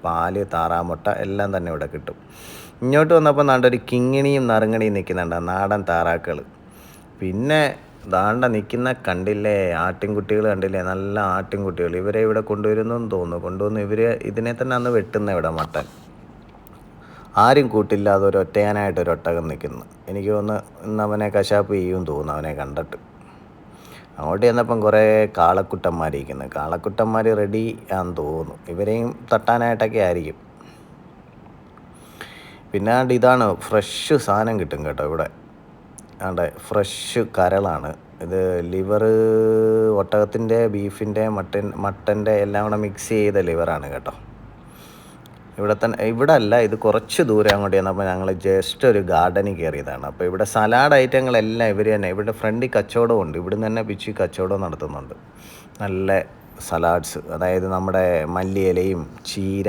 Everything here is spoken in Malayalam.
പാല്, താറാമുട്ട എല്ലാം തന്നെ ഇവിടെ കിട്ടും. ഇങ്ങോട്ട് വന്നപ്പോൾ നാണ്ടൊരു കിങ്ങിണിയും നറുങ്ങണിയും നിൽക്കുന്നുണ്ട്, നാടൻ താറാക്കൾ. പിന്നെ ദാണ്ട നിൽക്കുന്ന കണ്ടില്ലേ, ആട്ടിൻകുട്ടികൾ കണ്ടില്ലേ, നല്ല ആട്ടിൻകുട്ടികൾ. ഇവരെ ഇവിടെ കൊണ്ടുവരുന്നെന്ന് തോന്നുന്നു. കൊണ്ടുവന്ന് ഇതിനെ തന്നെ അന്ന് വെട്ടുന്ന ഇവിടെ മട്ടൻ. ആരും കൂട്ടില്ലാതെ ഒരു ഒറ്റയാനായിട്ട് ഒരു ഒട്ടകം നിൽക്കുന്നു. എനിക്ക് തോന്നുന്നു ഇന്ന് അവനെ കശാപ്പ് ചെയ്യും തോന്നുന്നു അവനെ കണ്ടിട്ട്. അങ്ങോട്ട് ചെന്നപ്പം കുറേ കാളക്കുട്ടന്മാരിരിക്കുന്നു. കാളക്കുട്ടന്മാർ റെഡി ആണെന്ന് തോന്നുന്നു. ഇവരെയും തട്ടാനായിട്ടൊക്കെ ആയിരിക്കും. പിന്നെ ഇതാണ് ഫ്രഷ് സാധനം കിട്ടും കേട്ടോ ഇവിടെ. ആണ്ടെ ഫ്രഷ് കരളാണ് ഇത്. ലിവർ ഒട്ടകത്തിൻ്റെ, ബീഫിൻ്റെ, മട്ടൻ്റെ എല്ലാം കൂടെ മിക്സ് ചെയ്ത ലിവറാണ് കേട്ടോ. ഇവിടെ അല്ല, ഇത് കുറച്ച് ദൂരം അങ്ങോട്ട് ചെന്നപ്പോൾ ഞങ്ങൾ ജസ്റ്റ് ഒരു ഗാർഡനിൽ കയറിയതാണ്. അപ്പോൾ ഇവിടെ സലാഡ് ഐറ്റങ്ങളെല്ലാം ഇവർ തന്നെ, ഇവിടെ ഫ്രണ്ടിൽ കച്ചവടമുണ്ട്. ഇവിടുന്ന് തന്നെ പിച്ച് കച്ചവടം നടത്തുന്നുണ്ട്. നല്ല സലാഡ്സ്, അതായത് നമ്മുടെ മല്ലിയിലയും ചീര,